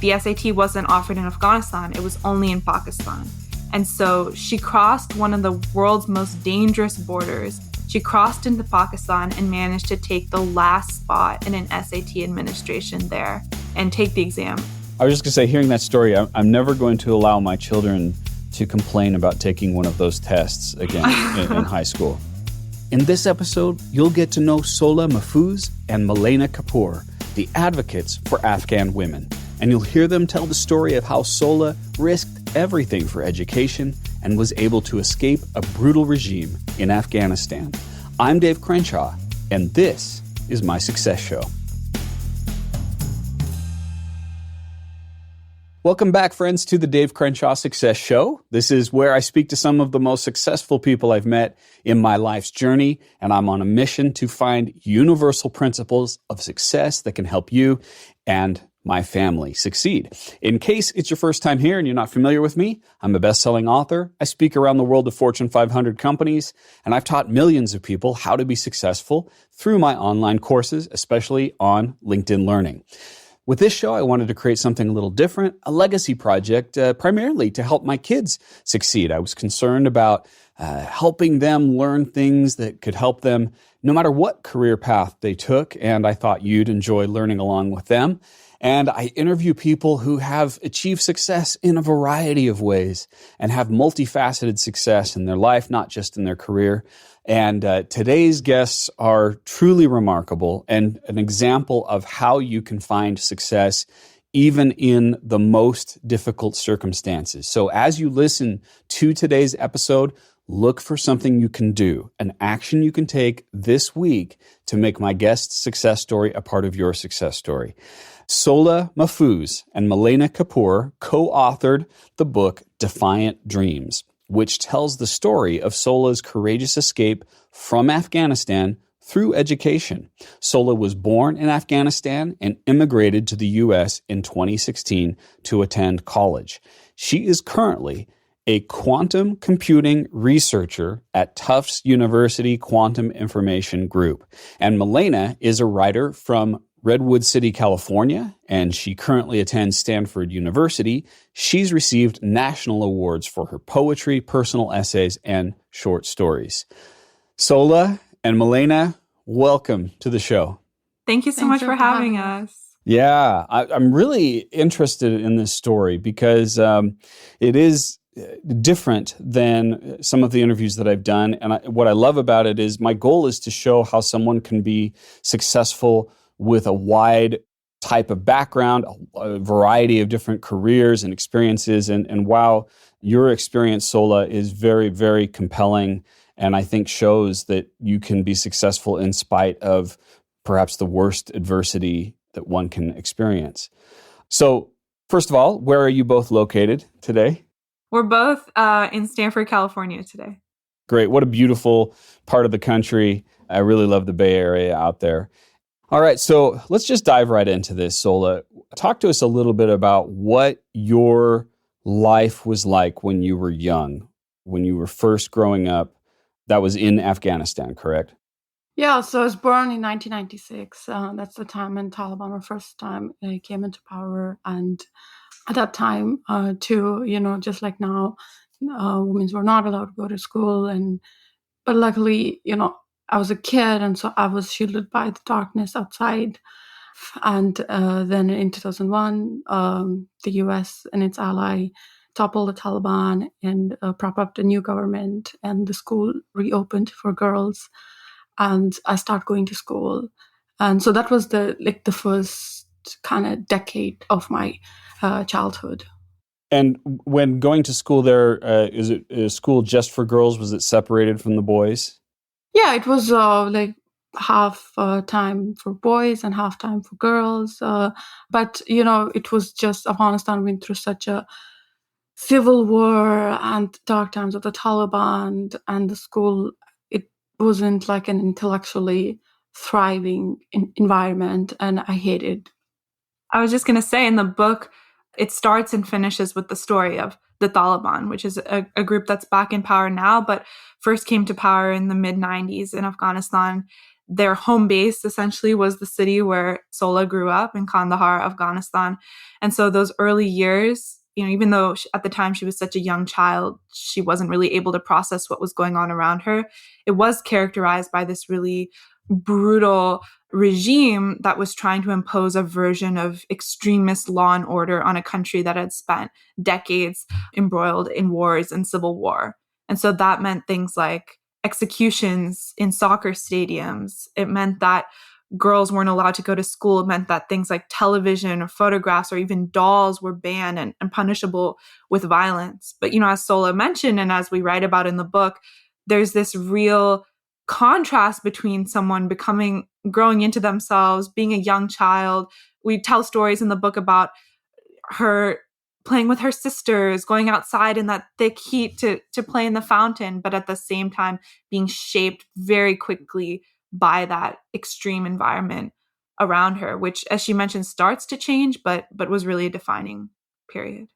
the SAT wasn't offered in Afghanistan, it was only in Pakistan. And so she crossed one of the world's most dangerous borders. She crossed into Pakistan and managed to take the last spot in an SAT administration there and take the exam. I was just going to say, hearing that story, I'm never going to allow my children to complain about taking one of those tests again in high school. In this episode, you'll get to know Sola Mahfouz and Malaina Kapoor, the advocates for Afghan women. And you'll hear them tell the story of how Sola risked everything for education and was able to escape a brutal regime in Afghanistan. I'm Dave Crenshaw, and this is my Success Show. Welcome back, friends, to the Dave Crenshaw Success Show. This is where I speak to some of the most successful people I've met in my life's journey, and I'm on a mission to find universal principles of success that can help you and my family succeed. In case it's your first time here and you're not familiar with me, I'm a best-selling author. I speak around the world of Fortune 500 companies, and I've taught millions of people how to be successful through my online courses, especially on LinkedIn Learning. With this show, I wanted to create something a little different, a legacy project, primarily to help my kids succeed. I was concerned about helping them learn things that could help them no matter what career path they took, and I thought you'd enjoy learning along with them. And I interview people who have achieved success in a variety of ways and have multifaceted success in their life, not just in their career. And today's guests are truly remarkable and an example of how you can find success even in the most difficult circumstances. So as you listen to today's episode, look for something you can do, an action you can take this week to make my guest's success story a part of your success story. Sola Mahfouz and Malaina Kapoor co-authored the book Defiant Dreams, which tells the story of Sola's courageous escape from Afghanistan through education. Sola was born in Afghanistan and immigrated to the U.S. in 2016 to attend college. She is currently a quantum computing researcher at Tufts University Quantum Information Group. And Malaina is a writer from Redwood City, California, and she currently attends Stanford University. She's received national awards for her poetry, personal essays, and short stories. Sola and Malaina, welcome to the show. Thank you so much for having us. Yeah, I'm really interested in this story because it is different than some of the interviews that I've done. And what I love about it is my goal is to show how someone can be successful with a wide type of background, a variety of different careers and experiences. And wow, your experience, Sola, is very, very compelling, and I think shows that you can be successful in spite of perhaps the worst adversity that one can experience. So, first of all, where are you both located today? We're both in Stanford, California today. Great. What a beautiful part of the country. I really love the Bay Area out there. All right, so let's just dive right into this, Sola. Talk to us a little bit about what your life was like when you were young, when you were first growing up. That was in Afghanistan, correct? Yeah, so I was born in 1996. That's the time when Taliban were first time came into power. And at that time, just like now, women were not allowed to go to school. But luckily, I was a kid, and so I was shielded by the darkness outside. And then in 2001, the U.S. and its ally toppled the Taliban and prop up the new government, and the school reopened for girls. And I started going to school, and so that was the first kind of decade of my childhood. And when going to school there, is it a school just for girls? Was it separated from the boys? Yeah, it was half time for boys and half time for girls. But, it was just Afghanistan went through such a civil war and dark times of the Taliban, and the school, it wasn't like an intellectually thriving environment, and I hated. I was just going to say, in the book, it starts and finishes with the story of the Taliban, which is a group that's back in power now, but first came to power in the mid-90s in Afghanistan. Their home base essentially was the city where Sola grew up in Kandahar, Afghanistan. And so those early years, even though at the time she was such a young child, she wasn't really able to process what was going on around her. It was characterized by this really brutal regime that was trying to impose a version of extremist law and order on a country that had spent decades embroiled in wars and civil war. And so that meant things like executions in soccer stadiums. It meant that girls weren't allowed to go to school. It meant that things like television or photographs or even dolls were banned and punishable with violence. But, as Sola mentioned, and as we write about in the book, there's this real contrast between someone growing into themselves, being a young child. We tell stories in the book about her playing with her sisters, going outside in that thick heat to play in the fountain, but at the same time being shaped very quickly by that extreme environment around her, which, as she mentioned, starts to change, but was really a defining period.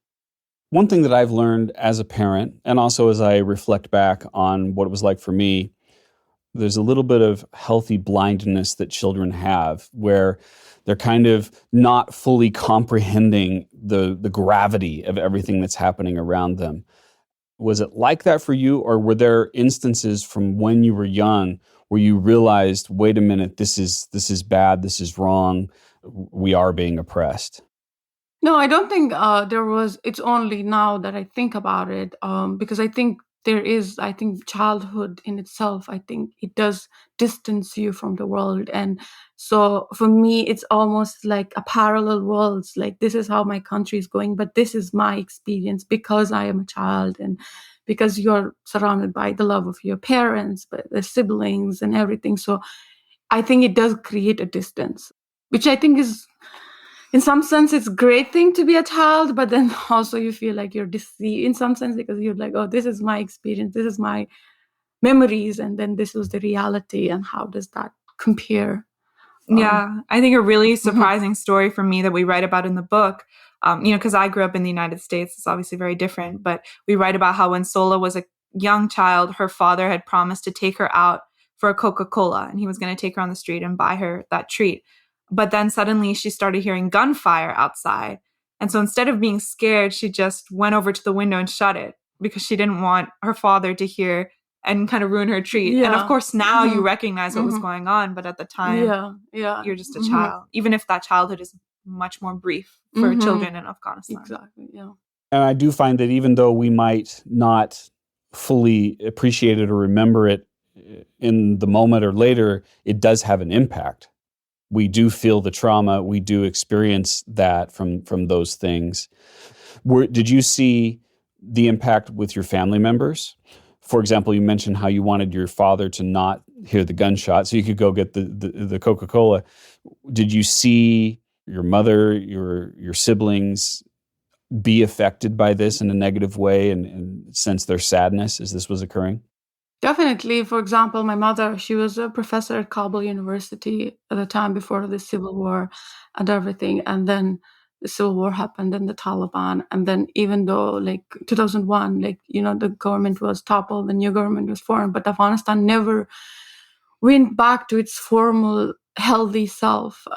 One thing that I've learned as a parent, and also as I reflect back on what it was like for me, there's a little bit of healthy blindness that children have where they're kind of not fully comprehending the gravity of everything that's happening around them. Was it like that for you, or were there instances from when you were young where you realized, wait a minute, this is bad, this is wrong, we are being oppressed? No, I don't think there was. It's only now that I think about it, because I think childhood in itself, I think it does distance you from the world. And so for me, it's almost like a parallel worlds. Like, this is how my country is going, but this is my experience because I am a child and because you're surrounded by the love of your parents, by the siblings and everything. So I think it does create a distance, which I think is, in some sense, it's a great thing to be a child, but then also you feel like you're deceived in some sense because you're like, oh, this is my experience, this is my memories, and then this was the reality, and how does that compare? Yeah, I think a really surprising story for me that we write about in the book, because I grew up in the United States, it's obviously very different, but we write about how when Sola was a young child, her father had promised to take her out for a Coca-Cola, and he was going to take her on the street and buy her that treat. But then suddenly she started hearing gunfire outside. And so instead of being scared, she just went over to the window and shut it because she didn't want her father to hear and kind of ruin her treat. Yeah. And of course, now you recognize what was going on. But at the time, you're just a child, even if that childhood is much more brief for children in Afghanistan. Exactly, yeah. And I do find that even though we might not fully appreciate it or remember it in the moment or later, it does have an impact. We do feel the trauma. We do experience that from those things. Did you see the impact with your family members? For example, you mentioned how you wanted your father to not hear the gunshot so you could go get the Coca-Cola. Did you see your mother, your siblings be affected by this in a negative way and sense their sadness as this was occurring? Definitely. For example, my mother, she was a professor at Kabul University at the time before the civil war and everything. And then the civil war happened and the Taliban. And then even though like 2001, the government was toppled, the new government was formed, but Afghanistan never went back to its formal, healthy self.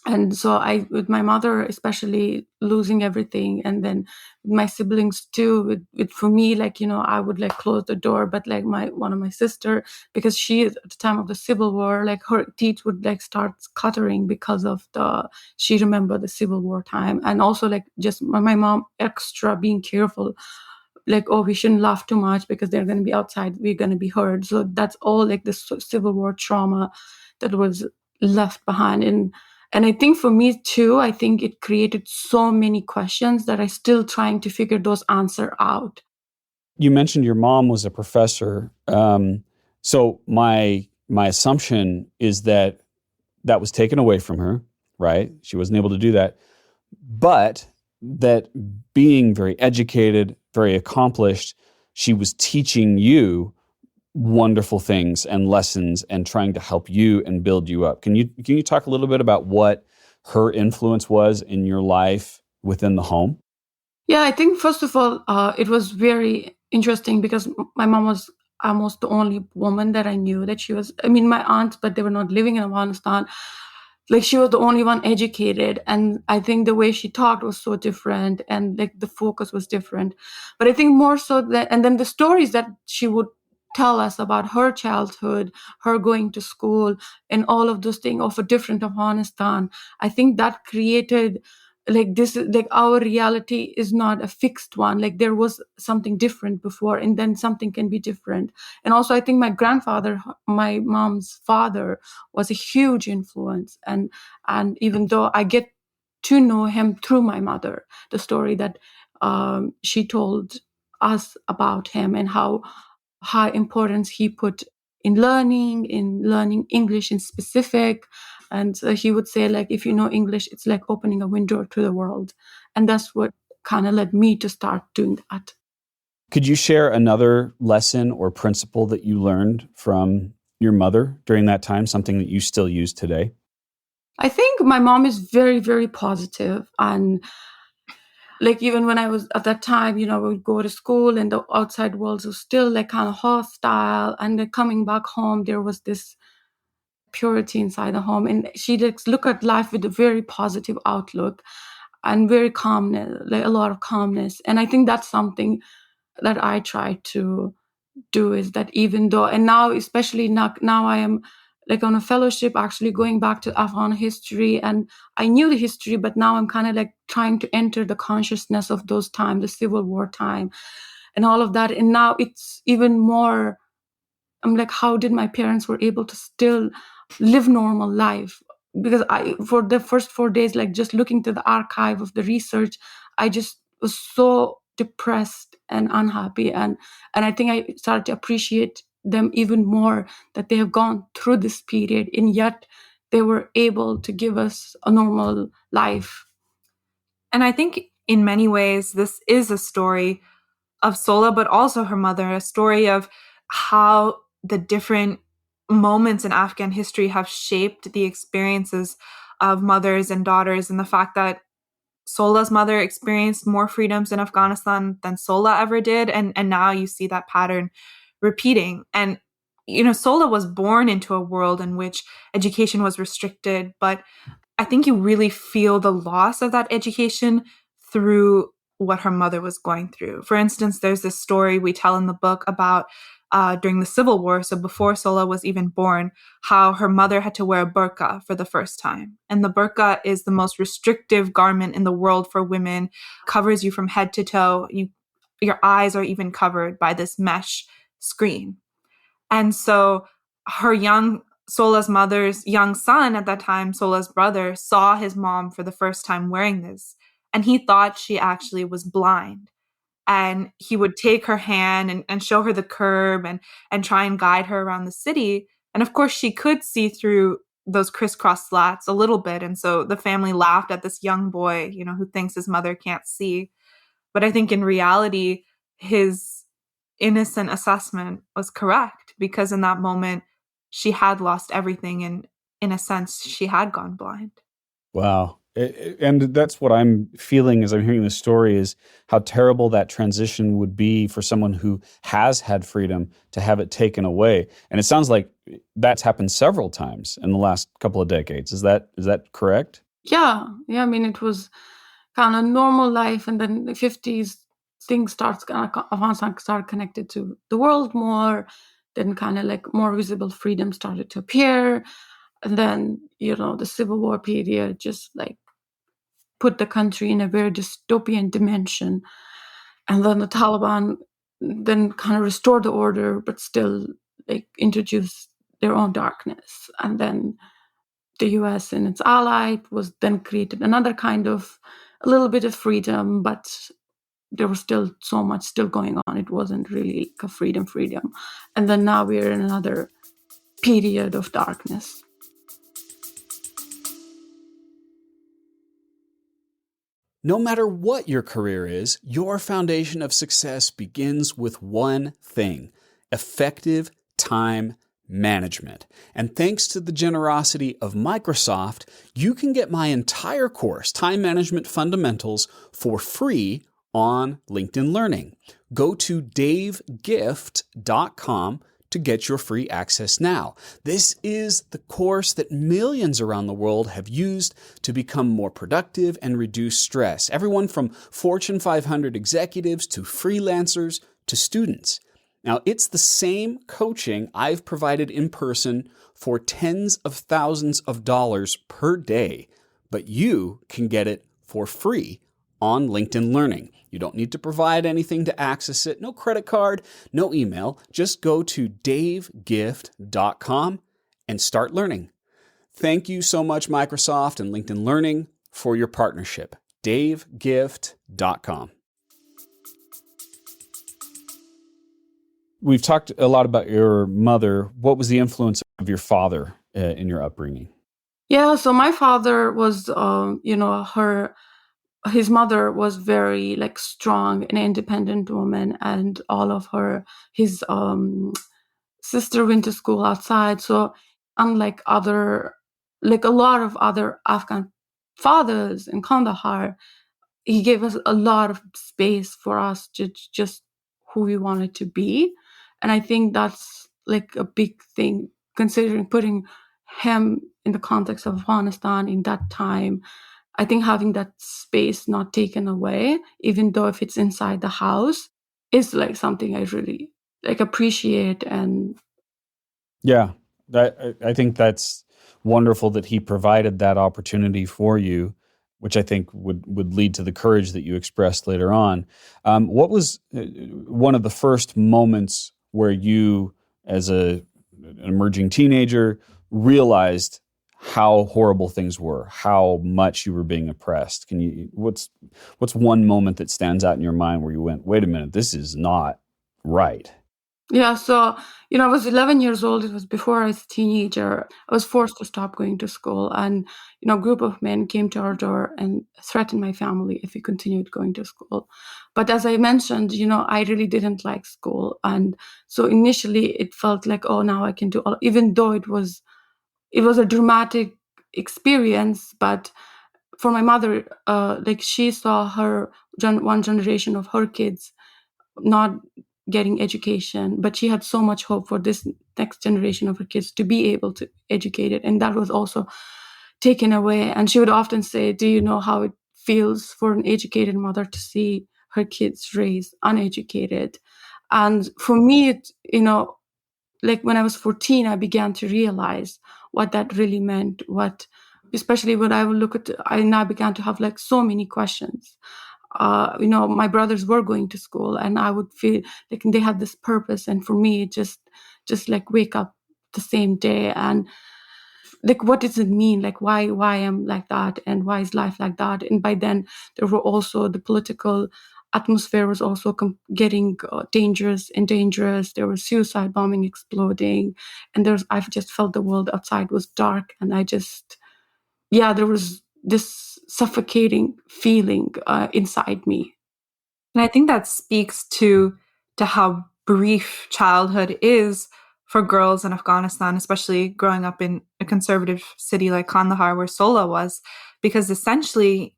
And so with my mother, especially losing everything, and then my siblings too, for me, I would close the door, but one of my sister, because she, at the time of the civil war, her teeth would start clattering because of she remembered the civil war time. And also just my mom extra being careful, oh, we shouldn't laugh too much because they're going to be outside, we're going to be heard. So that's all the civil war trauma that was left behind. And I think for me too, I think it created so many questions that I'm still trying to figure those answers out. You mentioned your mom was a professor. So my assumption is that was taken away from her, right? She wasn't able to do that. But that being very educated, very accomplished, she was teaching you wonderful things and lessons and trying to help you and build you up. Can you talk a little bit about what her influence was in your life within the home? Yeah, I think first of all, it was very interesting because my mom was almost the only woman that I knew that she was, I mean, my aunts, but they were not living in Afghanistan. Like, she was the only one educated. And I think the way she talked was so different, and like the focus was different. But I think more so that, and then the stories that she would tell us about her childhood, her going to school, and all of those things of a different Afghanistan, I think that created like this, like our reality is not a fixed one. Like there was something different before, and then something can be different. And also I think my grandfather, my mom's father, was a huge influence. And even though I get to know him through my mother, the story that she told us about him, and how high importance he put in learning English in specific. And he would say, like, if you know English, it's like opening a window to the world. And that's what kind of led me to start doing that. Could you share another lesson or principle that you learned from your mother during that time, something that you still use today? I think my mom is very, very positive. And like, even when I was at that time, we would go to school and the outside world was still like kind of hostile. And then coming back home, there was this purity inside the home. And she just look at life with a very positive outlook and very calmness, like a lot of calmness. And I think that's something that I try to do, is that even though, and now, especially now I am like on a fellowship actually going back to Afghan history, and I knew the history, but now I'm kind of like trying to enter the consciousness of those times, the Civil War time and all of that. And now it's even more, I'm like, how did my parents were able to still live normal life? Because for the first 4 days, like just looking to the archive of the research, I just was so depressed and unhappy. And I think I started to appreciate them even more, that they have gone through this period, and yet they were able to give us a normal life. And I think in many ways, this is a story of Sola, but also her mother, a story of how the different moments in Afghan history have shaped the experiences of mothers and daughters, and the fact that Sola's mother experienced more freedoms in Afghanistan than Sola ever did. And now you see that pattern repeating. And, Sola was born into a world in which education was restricted, but I think you really feel the loss of that education through what her mother was going through. For instance, there's this story we tell in the book about during the Civil War, so before Sola was even born, how her mother had to wear a burqa for the first time. And the burqa is the most restrictive garment in the world for women, covers you from head to toe. Your eyes are even covered by this mesh screen. And so Sola's mother's young son at that time, Sola's brother, saw his mom for the first time wearing this. And he thought she actually was blind. And he would take her hand and show her the curb and try and guide her around the city. And of course, she could see through those crisscross slats a little bit. And so the family laughed at this young boy, who thinks his mother can't see. But I think in reality, his innocent assessment was correct, because in that moment, she had lost everything. And in a sense, she had gone blind. Wow. And that's what I'm feeling as I'm hearing this story, is how terrible that transition would be for someone who has had freedom to have it taken away. And it sounds like that's happened several times in the last couple of decades. Is that correct? Yeah. I mean, it was kind of normal life, and then the 50s, things start connected to the world more. Then kind of like more visible freedom started to appear. And then, the Civil War period just like put the country in a very dystopian dimension. And then the Taliban then kind of restored the order, but still like introduced their own darkness. And then the US and its ally was then created another kind of a little bit of freedom, but there was still so much still going on. It wasn't really like a freedom. And then now we're in another period of darkness. No matter what your career is, your foundation of success begins with one thing: effective time management. And thanks to the generosity of Microsoft, you can get my entire course, Time Management Fundamentals, for free on LinkedIn Learning. Go to davegift.com to get your free access now. This is the course that millions around the world have used to become more productive and reduce stress. Everyone from Fortune 500 executives to freelancers to students. Now, it's the same coaching I've provided in person for tens of thousands of dollars per day, but you can get it for free on LinkedIn Learning. You don't need to provide anything to access it. No credit card, no email. Just go to davegift.com and start learning. Thank you so much, Microsoft and LinkedIn Learning, for your partnership. davegift.com. We've talked a lot about your mother. What was the influence of your father in your upbringing? Yeah, so my father was, his mother was very like strong and independent woman, and all of his sister went to school outside. So unlike a lot of other Afghan fathers in Kandahar, he gave us a lot of space for us to just who we wanted to be. And I think that's like a big thing, considering putting him in the context of Afghanistan in that time. I think having that space not taken away, even though if it's inside the house, is like something I really like appreciate. And yeah, I think that's wonderful that he provided that opportunity for you, which I think would lead to the courage that you expressed later on. What was one of the first moments where you, as an emerging teenager, realized how horrible things were, how much you were being oppressed? What's one moment that stands out in your mind where you went, wait a minute, this is not right? yeah, so, I was 11 years old. It was before I was a teenager. I was forced to stop going to school. And, a group of men came to our door and threatened my family if we continued going to school. But as I mentioned, I really didn't like school. And so initially it felt like, oh, now I can do all, even though it was a dramatic experience. But for my mother, she saw one generation of her kids not getting education, but she had so much hope for this next generation of her kids to be able to educate it, and that was also taken away. And she would often say, do you know how it feels for an educated mother to see her kids raised uneducated? And for me, like when I was 14, I began to realize what that really meant, especially when I would look at, I now began to have like so many questions. My brothers were going to school, and I would feel like they had this purpose. And for me, just like wake up the same day and like, what does it mean? Like, why I'm like that, and why is life like that? And by then, there were also the political atmosphere was also getting dangerous. There was suicide bombing exploding, and I've just felt the world outside was dark, and there was this suffocating feeling inside me. And I think that speaks to how brief childhood is for girls in Afghanistan, especially growing up in a conservative city like Kandahar, where Sola was, because essentially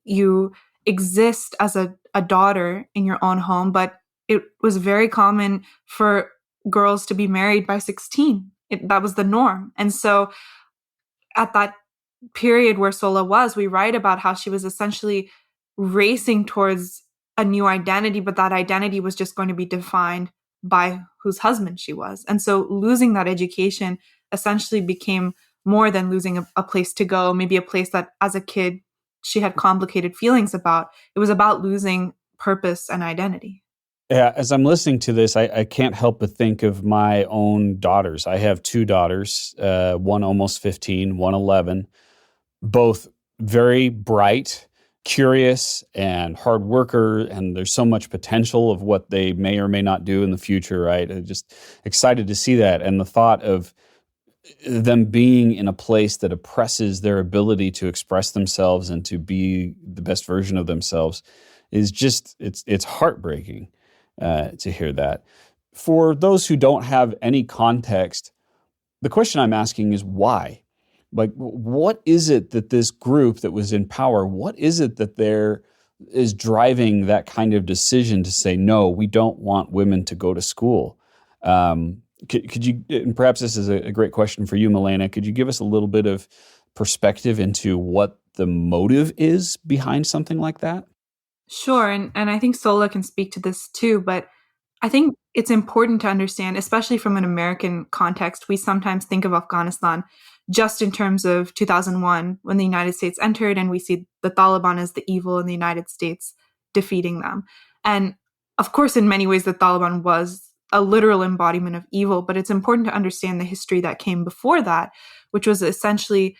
you exist as a daughter in your own home, but it was very common for girls to be married by 16. That was the norm. And so at that period where Sola was, we write about how she was essentially racing towards a new identity, but that identity was just going to be defined by whose husband she was. And so losing that education essentially became more than losing a place to go, maybe a place that as a kid she had complicated feelings about. It was about losing purpose and identity. Yeah, as I'm listening to this, I can't help but think of my own daughters. I have two daughters, one almost 15, one 11, both very bright, curious, and hard worker, and there's so much potential of what they may or may not do in the future, right? I'm just excited to see that. And the thought of them being in a place that oppresses their ability to express themselves and to be the best version of themselves is just, it's heartbreaking to hear that. For those who don't have any context, the question I'm asking is why? Like, what is it that this group that was in power, what is it that they're is driving that kind of decision to say, no, we don't want women to go to school? Could you, and perhaps this is a great question for you, Malaina, could you give us a little bit of perspective into what the motive is behind something like that? Sure. And I think Sola can speak to this too, but I think it's important to understand, especially from an American context, we sometimes think of Afghanistan just in terms of 2001 when the United States entered and we see the Taliban as the evil and the United States defeating them. And of course, in many ways, the Taliban was a literal embodiment of evil, but it's important to understand the history that came before that, which was essentially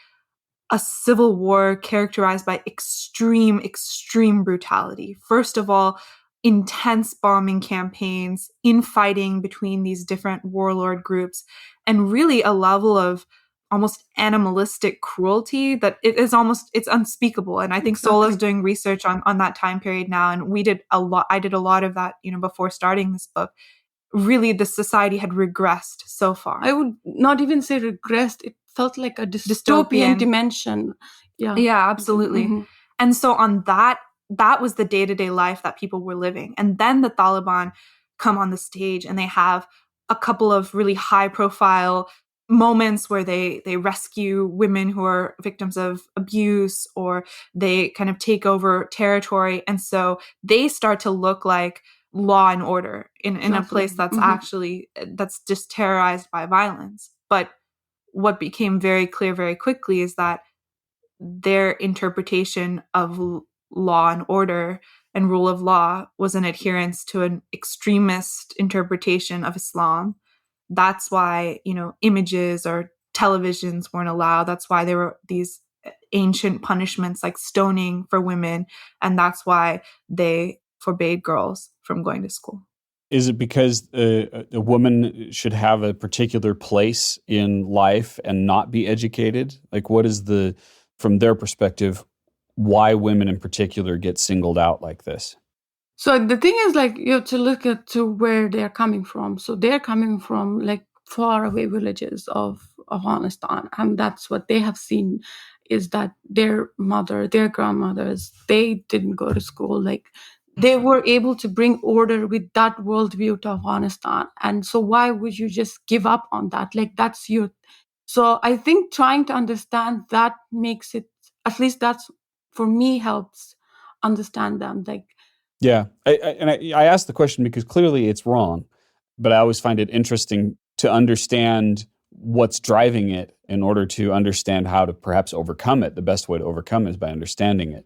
a civil war characterized by extreme, extreme brutality. First of all, intense bombing campaigns, infighting between these different warlord groups, and really a level of almost animalistic cruelty that it's unspeakable. And I think Sola is doing research on that time period now. And I did a lot of that, before starting this book. Really, the society had regressed so far. I would not even say regressed. It felt like a dystopian dimension. Yeah, absolutely. Mm-hmm. And so on that was the day-to-day life that people were living. And then the Taliban come on the stage and they have a couple of really high-profile moments where they rescue women who are victims of abuse, or they kind of take over territory. And so they start to look like law and order in a place that's actually, that's just terrorized by violence. But what became very clear very quickly is that their interpretation of law and order and rule of law was an adherence to an extremist interpretation of Islam. That's why, images or televisions weren't allowed. That's why there were these ancient punishments like stoning for women. And that's why they forbade girls from going to school. Is it because a woman should have a particular place in life and not be educated? Like, what is from their perspective, why women in particular get singled out like this? So the thing is, like, you have to look at to where they're coming from. So they're coming from like far away villages of Afghanistan, and that's what they have seen is that their grandmothers, they didn't go to school. Like, they were able to bring order with that worldview to Afghanistan. And so why would you just give up on that? Like, that's your... So I think trying to understand that makes it, at least that's, for me, helps understand them. Like, yeah. I asked the question because clearly it's wrong, but I always find it interesting to understand what's driving it in order to understand how to perhaps overcome it. The best way to overcome it is by understanding it.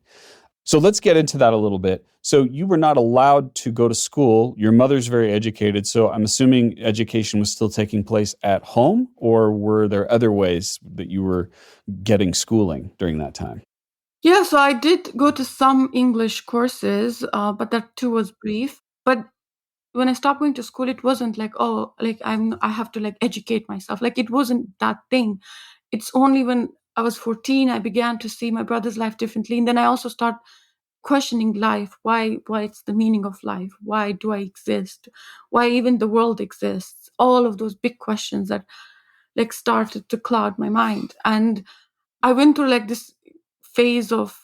So let's get into that a little bit. So you were not allowed to go to school. Your mother's very educated. So I'm assuming education was still taking place at home, or were there other ways that you were getting schooling during that time? Yeah, so I did go to some English courses, but that too was brief. But when I stopped going to school, it wasn't like, oh, like I have to like educate myself. Like, it wasn't that thing. It's only when I was 14, I began to see my brother's life differently. And then I also start questioning life. Why it's the meaning of life? Why do I exist? Why even the world exists? All of those big questions that like started to cloud my mind. And I went through like this phase of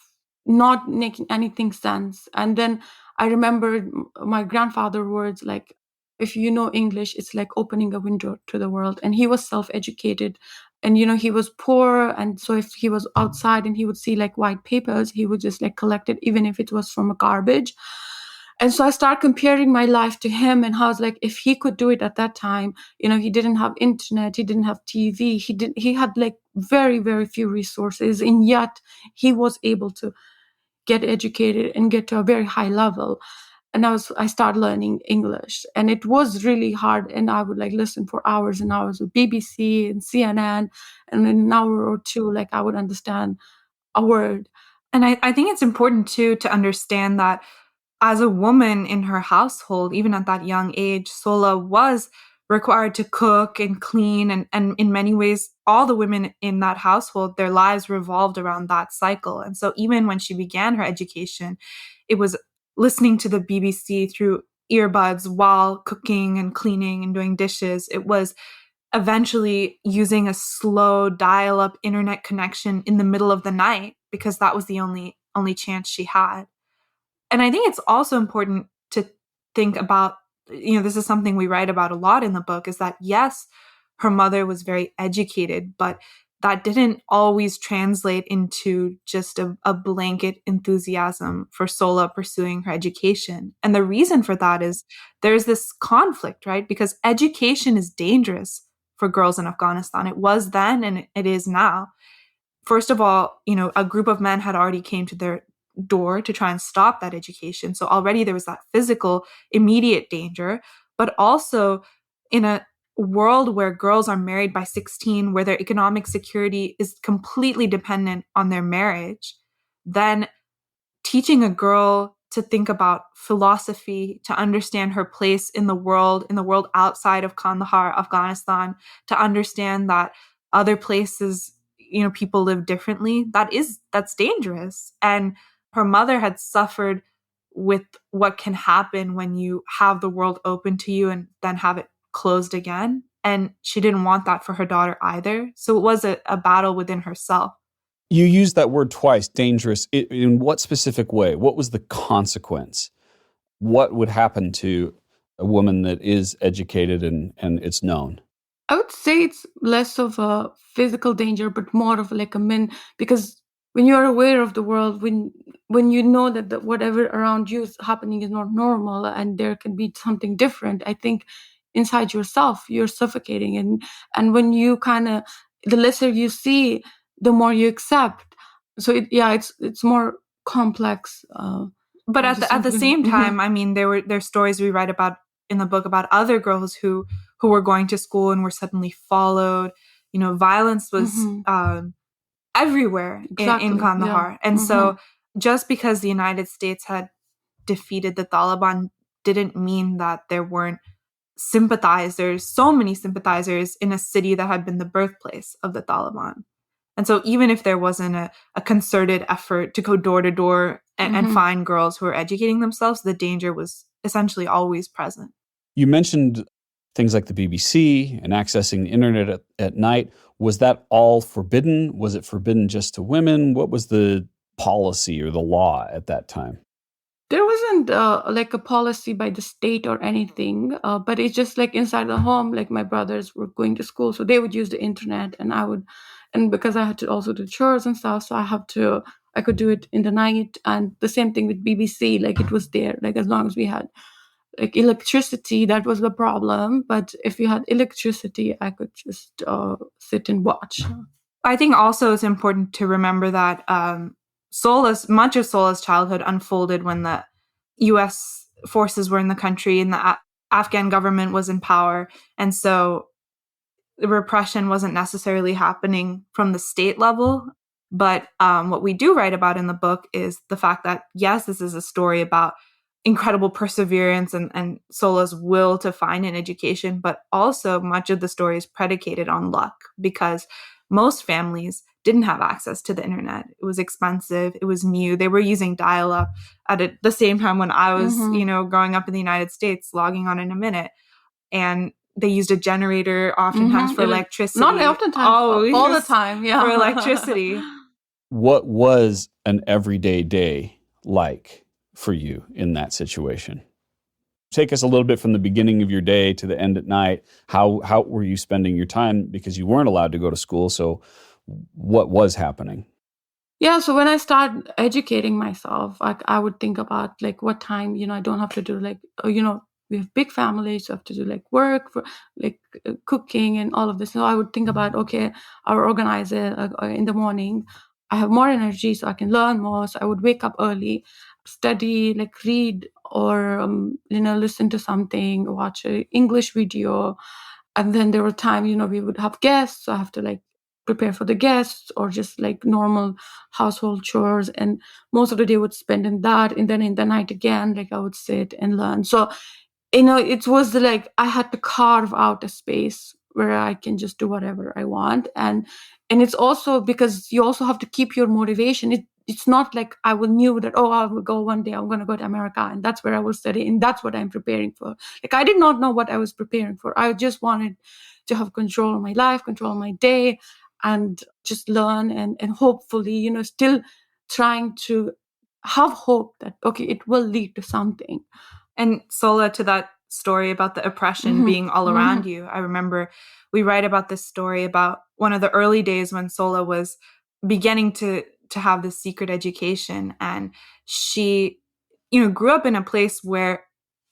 not making anything sense. And then I remembered my grandfather's words, like, if you know English, it's like opening a window to the world. And he was self-educated, and he was poor. And so if he was outside and he would see like white papers, he would just like collect it, even if it was from a garbage. And so I started comparing my life to him, and I was like, if he could do it at that time, he didn't have internet, he didn't have TV, he had like very, very few resources, and yet he was able to get educated and get to a very high level. And I started learning English, and it was really hard. And I would like listen for hours and hours of BBC and CNN, and in an hour or two, like I would understand a word. And I think it's important too to understand that as a woman in her household, even at that young age, Sola was required to cook and clean. And in many ways, all the women in that household, their lives revolved around that cycle. And so even when she began her education, it was listening to the BBC through earbuds while cooking and cleaning and doing dishes. It was eventually using a slow dial-up internet connection in the middle of the night because that was the only chance she had. And I think it's also important to think about, this is something we write about a lot in the book, is that yes, her mother was very educated, but that didn't always translate into just a blanket enthusiasm for Sola pursuing her education. And the reason for that is there's this conflict, right? Because education is dangerous for girls in Afghanistan. It was then and it is now. First of all, a group of men had already came to their door to try and stop that education. So already there was that physical, immediate danger, but also in a world where girls are married by 16, where their economic security is completely dependent on their marriage, then teaching a girl to think about philosophy, to understand her place in the world outside of Kandahar, Afghanistan, to understand that other places, people live differently, that's dangerous. And her mother had suffered with what can happen when you have the world open to you and then have it closed again. And she didn't want that for her daughter either. So it was a battle within herself. You used that word twice, dangerous. In what specific way? What was the consequence? What would happen to a woman that is educated and it's known? I would say it's less of a physical danger, but more of like because when you're aware of the world, when you know that whatever around you is happening is not normal and there can be something different, I think inside yourself you're suffocating, and when you the lesser you see, the more you accept. So it's more complex. But at the same time, I mean, there's stories we write about in the book about other girls who were going to school and were suddenly followed. Violence was everywhere in Kandahar. Yeah. And so just because the United States had defeated the Taliban didn't mean that there weren't sympathizers, so many sympathizers in a city that had been the birthplace of the Taliban. And so even if there wasn't a concerted effort to go door to door and find girls who are educating themselves, the danger was essentially always present. You mentioned things like the BBC and accessing the internet at night. Was that all forbidden? Was it forbidden just to women? What was the policy or the law at that time? There wasn't like a policy by the state or anything, but it's just like inside the home, like my brothers were going to school, so they would use the internet, and because I had to also do chores and stuff, so I could do it in the night. And the same thing with BBC, like it was there, like as long as we had like electricity, that was the problem. But if you had electricity, I could just sit and watch. I think also it's important to remember that much of Sola's childhood unfolded when the U.S. forces were in the country and the Afghan government was in power. And so the repression wasn't necessarily happening from the state level. But what we do write about in the book is the fact that, yes, this is a story about incredible perseverance and Sola's will to find an education, but also much of the story is predicated on luck because most families didn't have access to the internet. It was expensive. It was new. They were using dial-up at the same time when I was, growing up in the United States, logging on in a minute. And they used a generator oftentimes for electricity. Not oftentimes, all the time, yeah. For electricity. What was an everyday day like for you in that situation? Take us a little bit from the beginning of your day to the end at night. How were you spending your time? Because you weren't allowed to go to school, so what was happening? Yeah, so when I started educating myself, I would think about like what time, I don't have to do like, we have big families, so I have to do like work for like cooking and all of this. So I would think about, okay, I'll organize it in the morning. I have more energy, so I can learn more. So I would wake up early, study, like read or, listen to something, watch an English video. And then there were times, we would have guests. So I have to like prepare for the guests or just like normal household chores. And most of the day would spend in that. And then in the night again, like I would sit and learn. So, it was like I had to carve out a space where I can just do whatever I want. And it's also because you also have to keep your motivation. It's not like I knew that, I will go one day, I'm going to go to America and that's where I will study and that's what I'm preparing for. Like I did not know what I was preparing for. I just wanted to have control of my life, control of my day, and just learn and hopefully, still trying to have hope that, okay, it will lead to something. And Sola, to that story about the oppression being all around you, I remember we write about this story about one of the early days when Sola was beginning to have this secret education. And she, grew up in a place where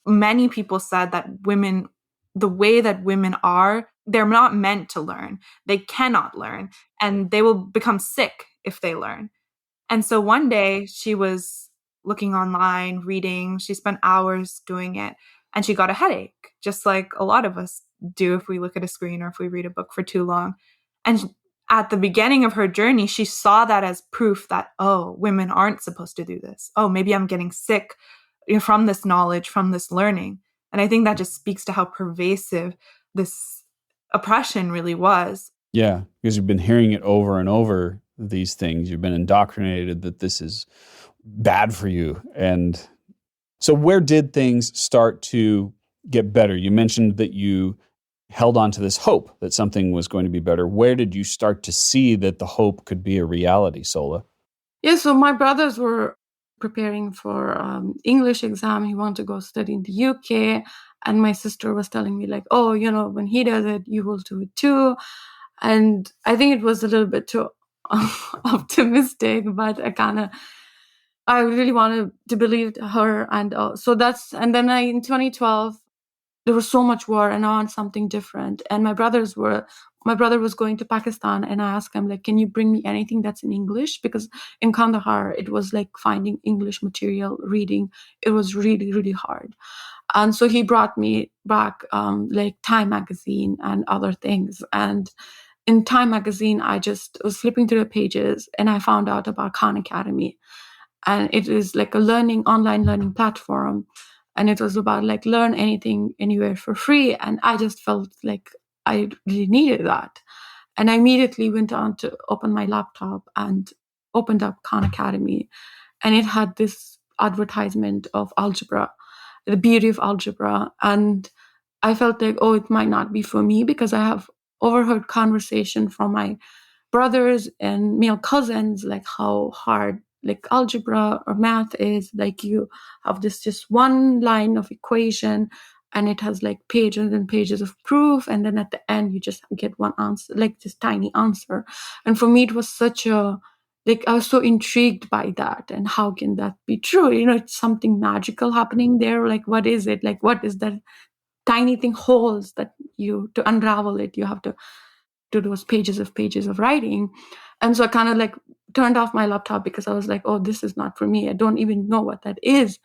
many people said that women, the way that women are, they're not meant to learn. They cannot learn, and they will become sick if they learn. And so one day she was looking online, reading, she spent hours doing it, and she got a headache, just like a lot of us do if we look at a screen or if we read a book for too long. And at the beginning of her journey, she saw that as proof that, oh, women aren't supposed to do this. Oh, maybe I'm getting sick from this knowledge, from this learning. And I think that just speaks to how pervasive this oppression really was. Yeah, because you've been hearing it over and over, these things. You've been indoctrinated that this is bad for you. And so where did things start to get better? You mentioned that you held on to this hope that something was going to be better. Where did you start to see that the hope could be a reality, Sola? Yeah, so my brothers were preparing for English exam. He wanted to go study in the UK. And my sister was telling me like, oh, when he does it, you will do it too. And I think it was a little bit too optimistic, but I really wanted to believe her. And and then in 2012, there was so much war and I want something different. And my brother was going to Pakistan, and I asked him, like, can you bring me anything that's in English? Because in Kandahar, it was like finding English material, reading. It was really, really hard. And so he brought me back like Time magazine and other things. And in Time magazine, I just was flipping through the pages and I found out about Khan Academy. And it is like a online learning platform. And it was about like learn anything, anywhere for free. And I just felt like I really needed that. And I immediately went on to open my laptop and opened up Khan Academy. And it had this advertisement of algebra, the beauty of algebra. And I felt like, oh, it might not be for me, because I have overheard conversation from my brothers and male cousins, like how hard like algebra or math is. Like you have this just one line of equation and it has like pages and pages of proof, and then at the end you just get one answer, like this tiny answer. And for me it was such a, like, I was so intrigued by that, and how can that be true? It's something magical happening there. Like, what is it? Like, what is that tiny thing holds that to unravel it, you have to do those pages of writing. And so I kind of like turned off my laptop, because I was like, oh, this is not for me. I don't even know what that is.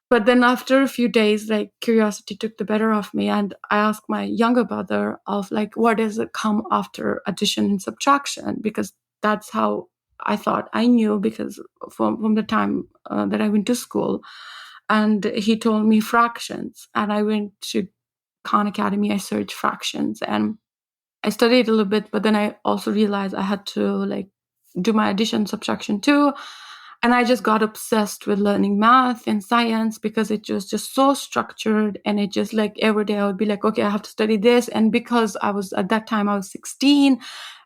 But then after a few days, like, curiosity took the better of me, and I asked my younger brother of like, what does it come after addition and subtraction? Because that's how I thought I knew, because from the time that I went to school. And he told me fractions, and I went to Khan Academy. I searched fractions and I studied a little bit, but then I also realized I had to like do my addition subtraction too. And I just got obsessed with learning math and science, because it was just so structured. And it just like every day I would be like, okay, I have to study this. And because at that time I was 16,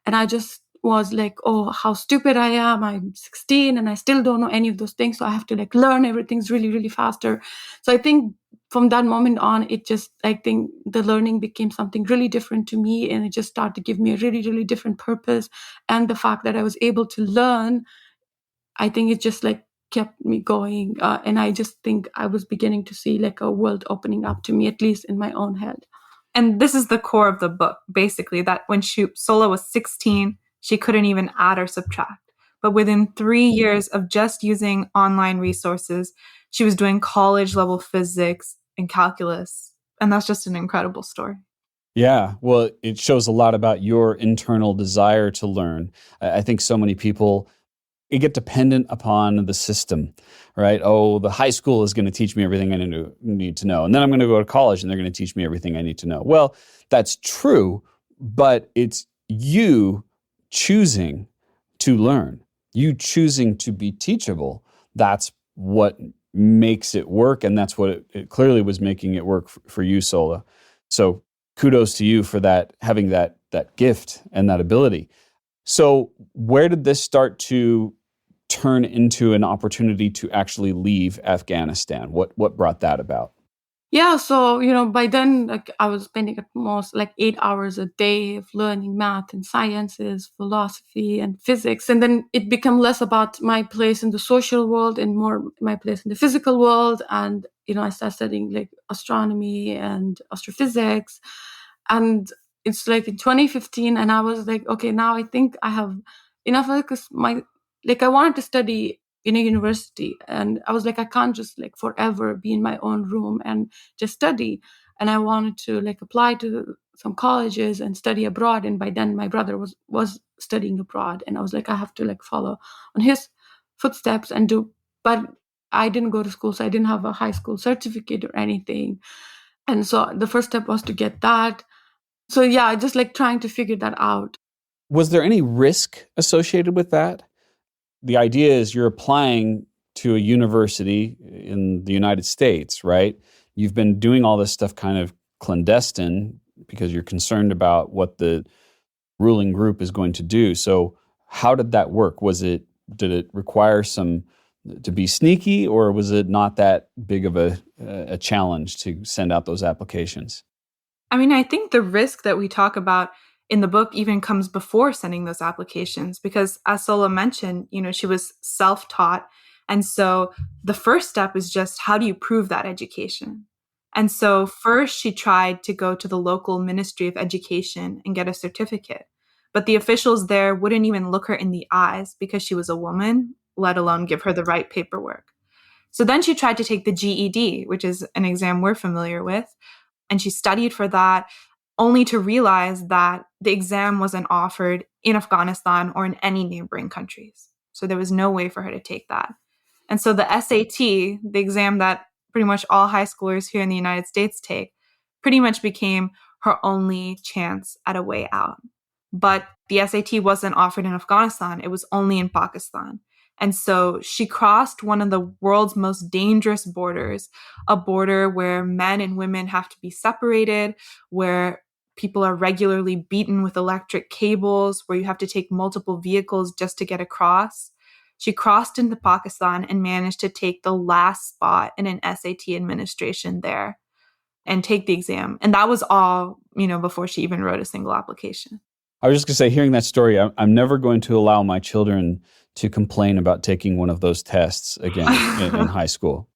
and I just was like, oh, how stupid I am. I'm 16 and I still don't know any of those things. So I have to like learn everything's really, really faster. So I think from that moment on, I think the learning became something really different to me, and it just started to give me a really, really different purpose. And the fact that I was able to learn, I think it just like kept me going. And I just think I was beginning to see like a world opening up to me, at least in my own head. And this is the core of the book, basically, that when Sola was 16, she couldn't even add or subtract. But within 3 years of just using online resources, she was doing college level physics and calculus. And that's just an incredible story. Yeah, well, it shows a lot about your internal desire to learn. I think so many people get dependent upon the system, right? Oh, the high school is going to teach me everything I need to know. And then I'm going to go to college and they're going to teach me everything I need to know. Well, that's true, but it's you choosing to learn, you choosing to be teachable. That's what makes it work. And that's what it clearly was making it work for you, Sola. So kudos to you for that, having that gift and that ability. So where did this start to turn into an opportunity to actually leave Afghanistan? What brought that about? Yeah, so by then, like, I was spending at most like 8 hours a day of learning math and sciences, philosophy and physics, and then it became less about my place in the social world and more my place in the physical world. And I started studying like astronomy and astrophysics, and it's like in 2015, and I was like, okay, now I think I have enough, because I wanted to study in a university, and I was like, I can't just like forever be in my own room and just study. And I wanted to like apply to some colleges and study abroad. And by then my brother was studying abroad, and I was like, I have to like follow on his footsteps and do. But I didn't go to school, so I didn't have a high school certificate or anything. And so the first step was to get that. So yeah, just like trying to figure that out. Was there any risk associated with that? The idea is you're applying to a university in the United States, right? You've been doing all this stuff kind of clandestine because you're concerned about what the ruling group is going to do. So how did that work? Did it require some to be sneaky, or was it not that big of a challenge to send out those applications? I mean, I think the risk that we talk about in the book even comes before sending those applications, because as Sola mentioned, she was self-taught. And so the first step is just, how do you prove that education? And so first she tried to go to the local Ministry of Education and get a certificate. But the officials there wouldn't even look her in the eyes because she was a woman, let alone give her the right paperwork. So then she tried to take the GED, which is an exam we're familiar with. And she studied for that, only to realize that the exam wasn't offered in Afghanistan or in any neighboring countries. So there was no way for her to take that. And so the SAT, the exam that pretty much all high schoolers here in the United States take, pretty much became her only chance at a way out. But the SAT wasn't offered in Afghanistan, it was only in Pakistan. And so she crossed one of the world's most dangerous borders, a border where men and women have to be separated, where people are regularly beaten with electric cables, where you have to take multiple vehicles just to get across. She crossed into Pakistan and managed to take the last spot in an SAT administration there and take the exam. And that was all, before she even wrote a single application. I was just going to say, hearing that story, I'm never going to allow my children to complain about taking one of those tests again in high school.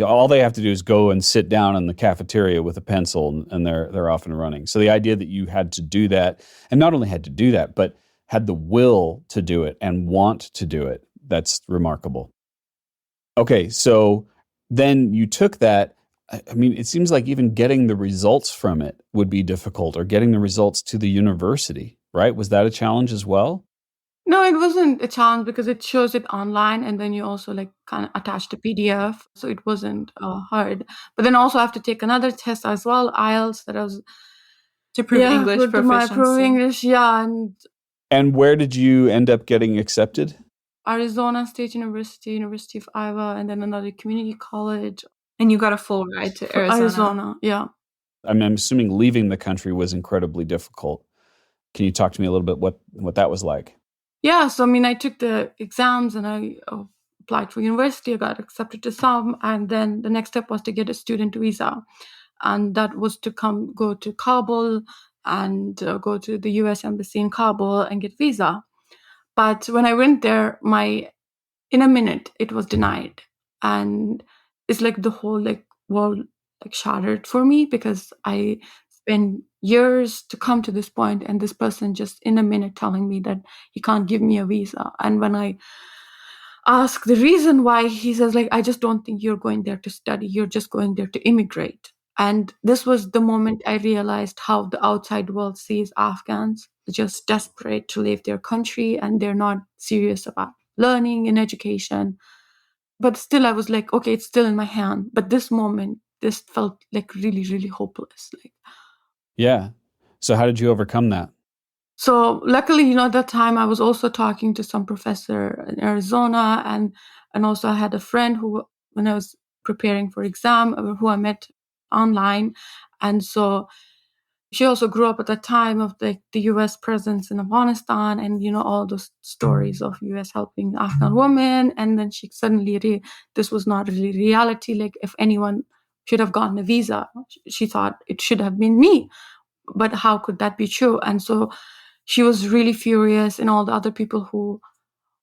All they have to do is go and sit down in the cafeteria with a pencil, and they're off and running. So the idea that you had to do that, and not only had to do that, but had the will to do it and want to do it, that's remarkable. Okay, so then you took that. I mean, it seems like even getting the results from it would be difficult, or getting the results to the university, right? Was that a challenge as well? No, it wasn't a challenge because it shows it online, and then you also like kind of attach the PDF, so it wasn't hard. But then also I have to take another test as well, IELTS, that I was to prove English with proficiency. my prove English, yeah. And where did you end up getting accepted? Arizona State University, University of Iowa, and then another community college. And you got a full ride to Arizona. Yeah. I'm assuming leaving the country was incredibly difficult. Can you talk to me a little bit what that was like? Yeah, so I mean, I took the exams and I applied for university. I got accepted to some, and then the next step was to get a student visa, and that was to go to Kabul and go to the U.S. Embassy in Kabul and get visa. But when I went there, in a minute it was denied, and it's like the whole like world like shattered for me, because I spent years to come to this point, and this person just in a minute telling me that he can't give me a visa. And when I ask the reason why, he says like, I just don't think you're going there to study, you're just going there to immigrate. And this was the moment I realized how the outside world sees Afghans, just desperate to leave their country, and they're not serious about learning and education. But still I was like, okay, it's still in my hand. But this moment, this felt like really, really hopeless. Yeah. So how did you overcome that? So luckily, at that time I was also talking to some professor in Arizona, and also I had a friend who, when I was preparing for exam, who I met online. And so She also grew up at the time of the U.S. presence in Afghanistan, and all those stories of U.S. helping Afghan women. And then she suddenly this was not really reality. Like, if anyone should have gotten a visa, she thought it should have been me. But how could that be true? And so she was really furious, and all the other people who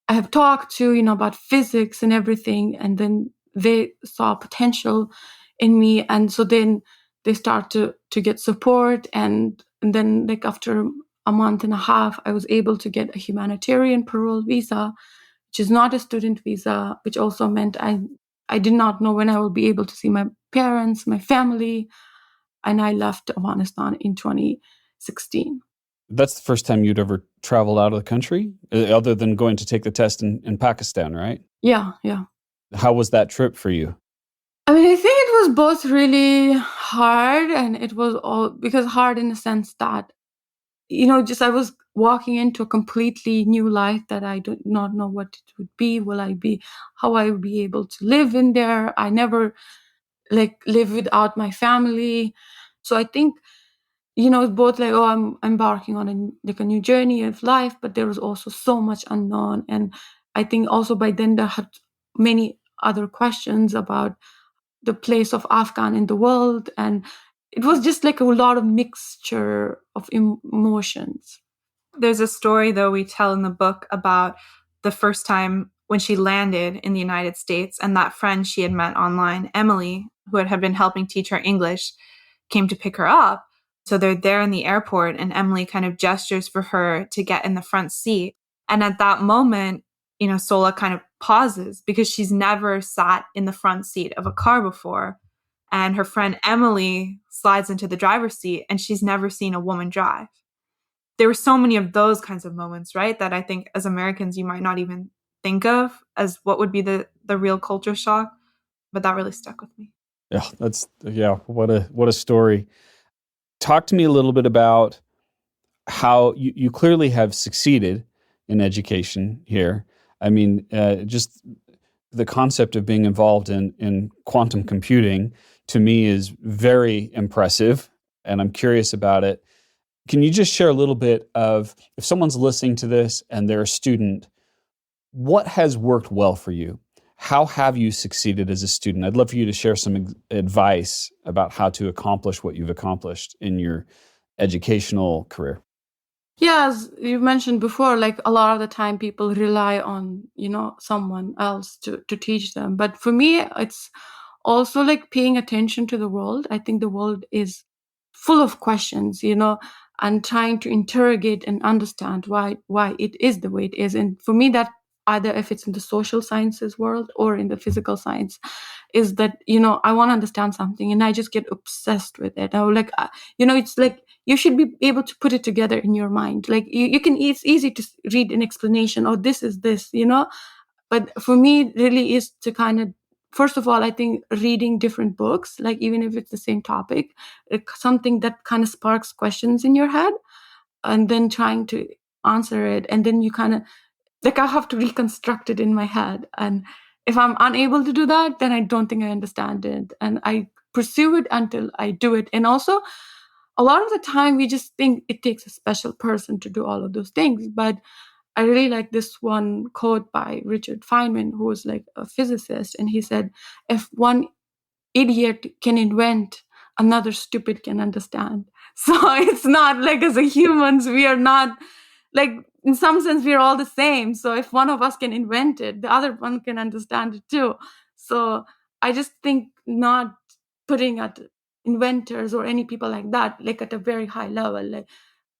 I have talked to, about physics and everything, and then they saw potential in me, and so then they start to get support, and then like after a month and a half, I was able to get a humanitarian parole visa, which is not a student visa, which also meant I did not know when I will be able to see my parents, my family, and I left Afghanistan in 2016. That's the first time you'd ever traveled out of the country, other than going to take the test in Pakistan, right? Yeah. How was that trip for you? I mean, I think it was both really hard, and it was all because hard in the sense that, just I was walking into a completely new life that I do not know what it would be. How I would be able to live in there. I never live without my family. So I think, it's both like, oh, I'm embarking on a new journey of life, but there was also so much unknown. And I think also by then there had many other questions about the place of Afghan in the world. And it was just like a lot of mixture of emotions. There's a story, though, we tell in the book about the first time when she landed in the United States, and that friend she had met online, Emily, who had been helping teach her English, came to pick her up. So they're there in the airport, and Emily kind of gestures for her to get in the front seat. And at that moment, Sola kind of pauses because she's never sat in the front seat of a car before. And her friend Emily slides into the driver's seat, and she's never seen a woman drive. There were so many of those kinds of moments, right, that I think as Americans, you might not even think of as what would be the real culture shock. But that really stuck with me. What a story. Talk to me a little bit about how you clearly have succeeded in education here. I mean, just the concept of being involved in quantum computing to me is very impressive, and I'm curious about it. Can you just share a little bit of, if someone's listening to this and they're a student, what has worked well for you? How have you succeeded as a student? I'd love for you to share some advice about how to accomplish what you've accomplished in your educational career. Yeah, as you mentioned before, like a lot of the time people rely on, someone else to teach them. But for me, it's also like paying attention to the world. I think the world is full of questions, and trying to interrogate and understand why it is the way it is. And for me, that either if it's in the social sciences world or in the physical science, is that, I want to understand something and I just get obsessed with it. It's like you should be able to put it together in your mind. Like it's easy to read an explanation, oh, this is this, but for me, it really is to kind of, first of all, I think reading different books, like even if it's the same topic, something that kind of sparks questions in your head, and then trying to answer it. And then you kind of, like, I have to reconstruct it in my head. And if I'm unable to do that, then I don't think I understand it. And I pursue it until I do it. And also, a lot of the time, we just think it takes a special person to do all of those things. But I really like this one quote by Richard Feynman, who was like a physicist. And he said, if one idiot can invent, another stupid can understand. So it's not like as a humans, we are not like, in some sense, we're all the same. So if one of us can invent it, the other one can understand it too. So I just think not putting at inventors or any people like that, like at a very high level, like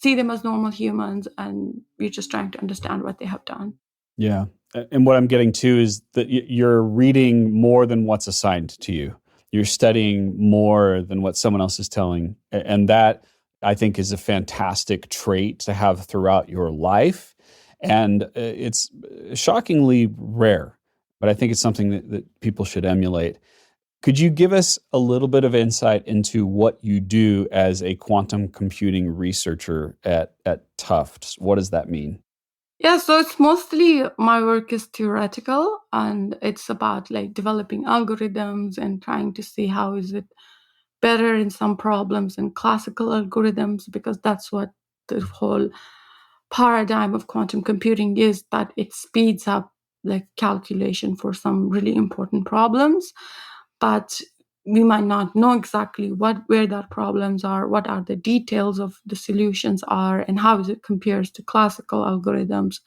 see them as normal humans, and we're just trying to understand what they have done. Yeah. And what I'm getting to is that you're reading more than what's assigned to you. You're studying more than what someone else is telling. And that, I think, is a fantastic trait to have throughout your life. And it's shockingly rare, but I think it's something that people should emulate. Could you give us a little bit of insight into what you do as a quantum computing researcher at Tufts? What does that mean? Yeah, so it's mostly, my work is theoretical, and it's about like developing algorithms and trying to see how is it better in some problems than classical algorithms, because that's what the whole paradigm of quantum computing is, that it speeds up like calculation for some really important problems. But we might not know exactly where that problems are, what are the details of the solutions are, and how it compares to classical algorithms.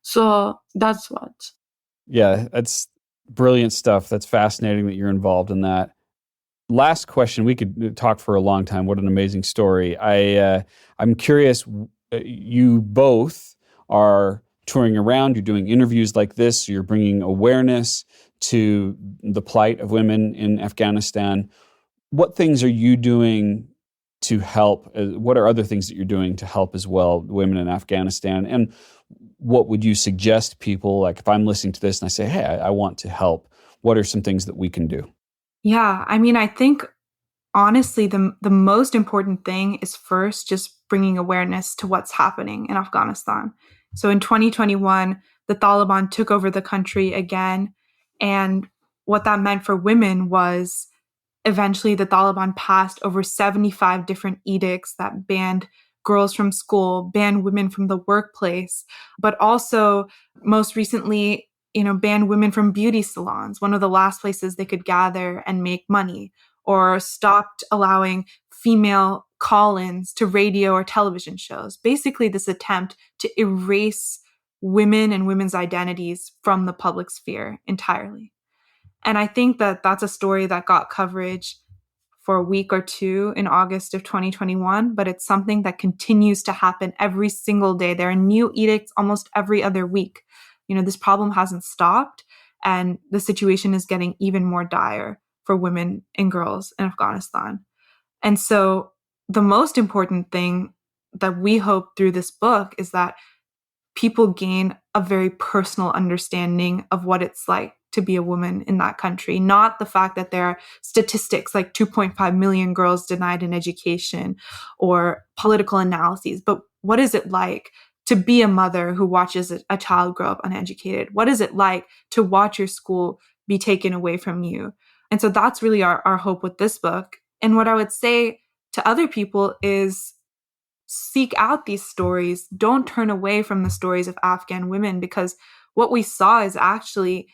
So that's what. Yeah, that's brilliant stuff. That's fascinating that you're involved in that. Last question. We could talk for a long time. What an amazing story. I'm curious. You both are touring around. You're doing interviews like this. You're bringing awareness to the plight of women in Afghanistan. What things are you doing to help? What are other things that you're doing to help as well women in Afghanistan? And what would you suggest people, like if I'm listening to this and I say, hey, I want to help, what are some things that we can do? Yeah, I mean, I think honestly, the most important thing is first just bringing awareness to what's happening in Afghanistan. So in 2021, the Taliban took over the country again. And what that meant for women was eventually the Taliban passed over 75 different edicts that banned girls from school, banned women from the workplace, but also most recently, banned women from beauty salons, one of the last places they could gather and make money, or stopped allowing female call-ins to radio or television shows. Basically, this attempt to erase women and women's identities from the public sphere entirely. And I think that that's a story that got coverage for a week or two in August of 2021, but it's something that continues to happen every single day. There are new edicts almost every other week. This problem hasn't stopped, and the situation is getting even more dire for women and girls in Afghanistan. And so the most important thing that we hope through this book is that people gain a very personal understanding of what it's like to be a woman in that country, not the fact that there are statistics like 2.5 million girls denied an education or political analyses, but what is it like to be a mother who watches a child grow up uneducated? What is it like to watch your school be taken away from you? And so that's really our hope with this book. And what I would say to other people is seek out these stories. Don't turn away from the stories of Afghan women, because what we saw is actually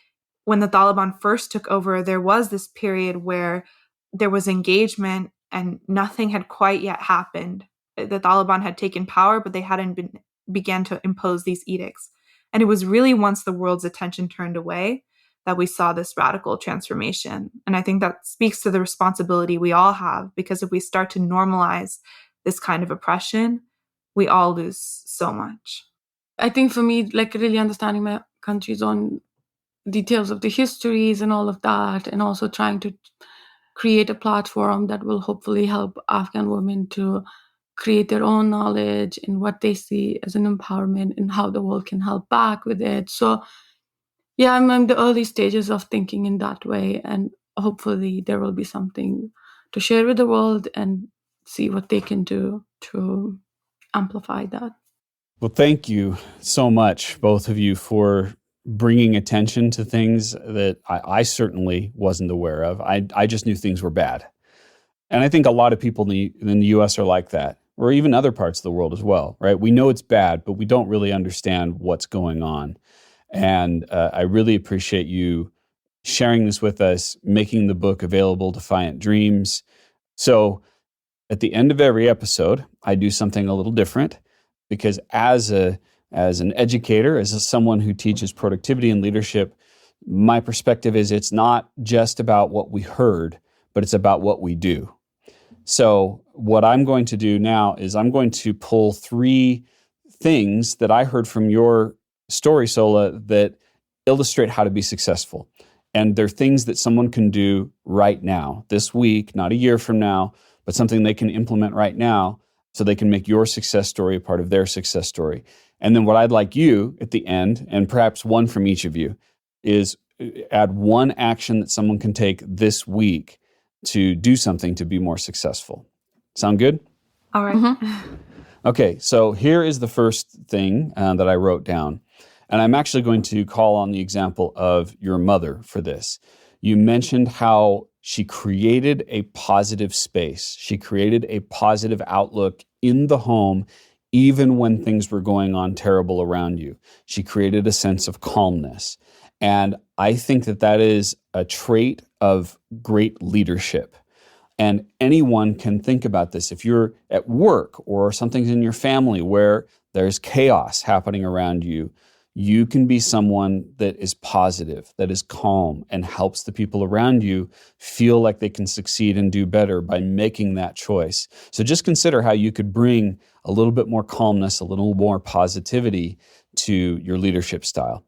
when the Taliban first took over, there was this period where there was engagement and nothing had quite yet happened. The Taliban had taken power, but they hadn't began to impose these edicts. And it was really once the world's attention turned away that we saw this radical transformation. And I think that speaks to the responsibility we all have, because if we start to normalize this kind of oppression, we all lose so much. I think for me, like really understanding my country's own details of the histories and all of that, and also trying to create a platform that will hopefully help Afghan women to create their own knowledge and what they see as an empowerment and how the world can help back with it. So yeah, I'm in the early stages of thinking in that way, and hopefully there will be something to share with the world and see what they can do to amplify that. Well, thank you so much, both of you, for bringing attention to things that I certainly wasn't aware of. I just knew things were bad. And I think a lot of people in the U.S. are like that, or even other parts of the world as well, right? We know it's bad, but we don't really understand what's going on. And I really appreciate you sharing this with us, making the book available, Defiant Dreams. So at the end of every episode, I do something a little different, because as an educator, as someone who teaches productivity and leadership, my perspective is it's not just about what we heard, but it's about what we do. So what I'm going to do now is I'm going to pull 3 things that I heard from your story, Sola, that illustrate how to be successful. And they're things that someone can do right now, this week, not a year from now, but something they can implement right now so they can make your success story a part of their success story. And then what I'd like you at the end, and perhaps one from each of you, is add one action that someone can take this week to do something to be more successful. Sound good? All right. Mm-hmm. Okay, so here is the first thing that I wrote down. And I'm actually going to call on the example of your mother for this. You mentioned how she created a positive space. She created a positive outlook in the home, even when things were going on terrible around you. She created a sense of calmness. And I think that that is a trait of great leadership. And anyone can think about this. If you're at work or something's in your family where there's chaos happening around you, you can be someone that is positive, that is calm, and helps the people around you feel like they can succeed and do better by making that choice. So just consider how you could bring a little bit more calmness, a little more positivity to your leadership style.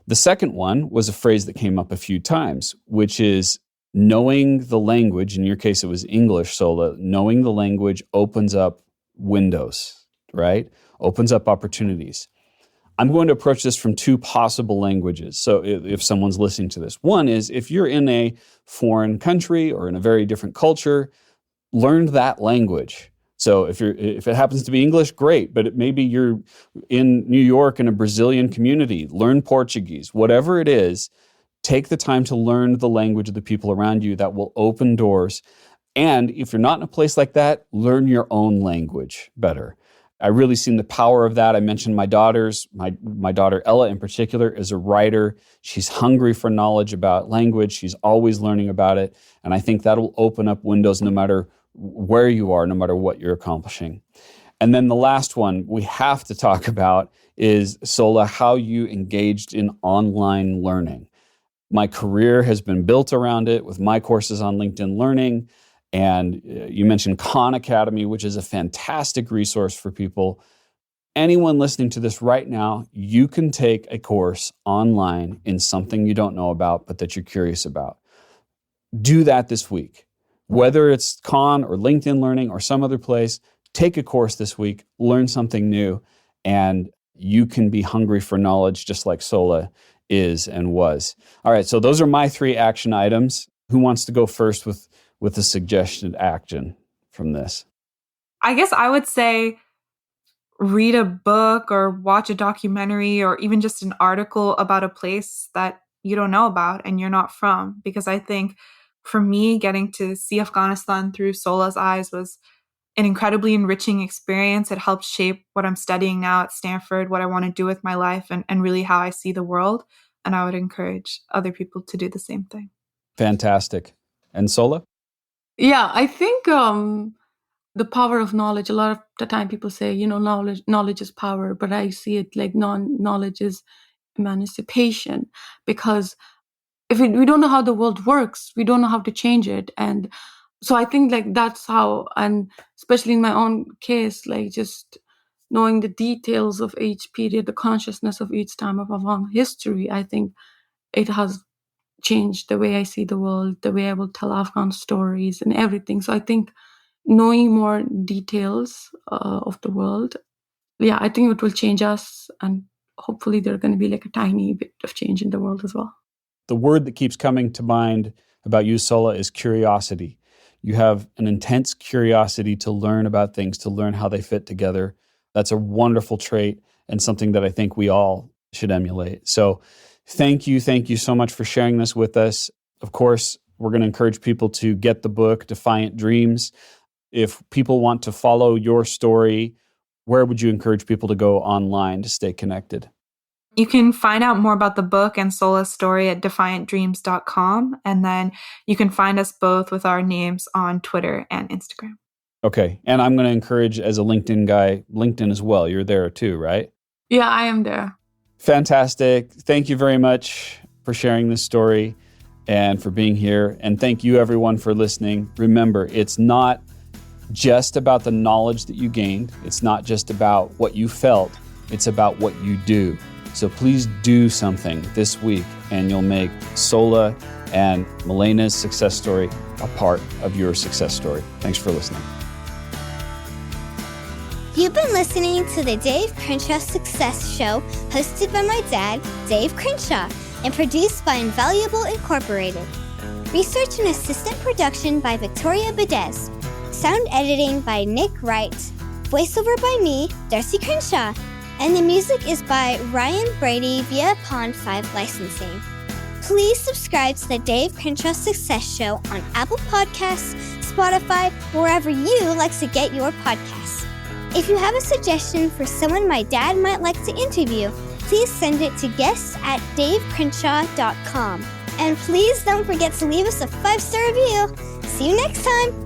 The second one was a phrase that came up a few times, which is knowing the language. In your case, it was English, Sola. Knowing the language opens up windows, right? Opens up opportunities. I'm going to approach this from two possible languages. So if someone's listening to this, one is if you're in a foreign country or in a very different culture, learn that language. So if it happens to be English, great. But maybe you're in New York in a Brazilian community, learn Portuguese. Whatever it is, take the time to learn the language of the people around you. That will open doors. And if you're not in a place like that, learn your own language better. I really seen the power of that. I mentioned my daughters. My daughter Ella in particular is a writer. She's hungry for knowledge about language. She's always learning about it. And I think that'll open up windows no matter where you are, no matter what you're accomplishing. And then the last one we have to talk about is, Sola, how you engaged in online learning. My career has been built around it with my courses on LinkedIn Learning. And you mentioned Khan Academy, which is a fantastic resource for people. Anyone listening to this right now, you can take a course online in something you don't know about, but that you're curious about. Do that this week. Whether it's Khan or LinkedIn Learning or some other place, take a course this week, learn something new, and you can be hungry for knowledge just like Sola is and was. All right, so those are my 3 action items. Who wants to go first with a suggested action from this? I guess I would say read a book or watch a documentary or even just an article about a place that you don't know about and you're not from. Because I think for me, getting to see Afghanistan through Sola's eyes was an incredibly enriching experience. It helped shape what I'm studying now at Stanford, what I want to do with my life, and really how I see the world. And I would encourage other people to do the same thing. Fantastic. And Sola? Yeah, I think the power of knowledge, a lot of the time people say, knowledge is power, but I see it like knowledge is emancipation, because if we don't know how the world works, we don't know how to change it. And so I think like that's how, and especially in my own case, like just knowing the details of each period, the consciousness of each time of Afghan history, I think it has changed the way I see the world, the way I will tell Afghan stories and everything. So I think knowing more details of the world, I think it will change us, and hopefully there's going to be like a tiny bit of change in the world as well. The word that keeps coming to mind about you, Sola, is curiosity. You have an intense curiosity to learn about things, to learn how they fit together. That's a wonderful trait and something that I think we all should emulate. So thank you so much for sharing this with us. Of course, we're going to encourage people to get the book, Defiant Dreams. If people want to follow your story, where would you encourage people to go online to stay connected? You can find out more about the book and Sola's story at defiantdreams.com. And then you can find us both with our names on Twitter and Instagram. Okay. And I'm going to encourage, as a LinkedIn guy, LinkedIn as well. You're there too, right? Yeah, I am there. Fantastic. Thank you very much for sharing this story and for being here. And thank you everyone for listening. Remember, it's not just about the knowledge that you gained. It's not just about what you felt. It's about what you do. So please do something this week and you'll make Sola and Malaina's success story a part of your success story. Thanks for listening. You've been listening to the Dave Crenshaw Success Show, hosted by my dad, Dave Crenshaw, and produced by Invaluable Incorporated. Research and assistant production by Victoria Bedez. Sound editing by Nick Wright. Voiceover by me, Darcy Crenshaw. And the music is by Ryan Brady via Pond 5 Licensing. Please subscribe to the Dave Crenshaw Success Show on Apple Podcasts, Spotify, wherever you like to get your podcasts. If you have a suggestion for someone my dad might like to interview, please send it to guests@davecrenshaw.com. And please don't forget to leave us a 5-star review. See you next time.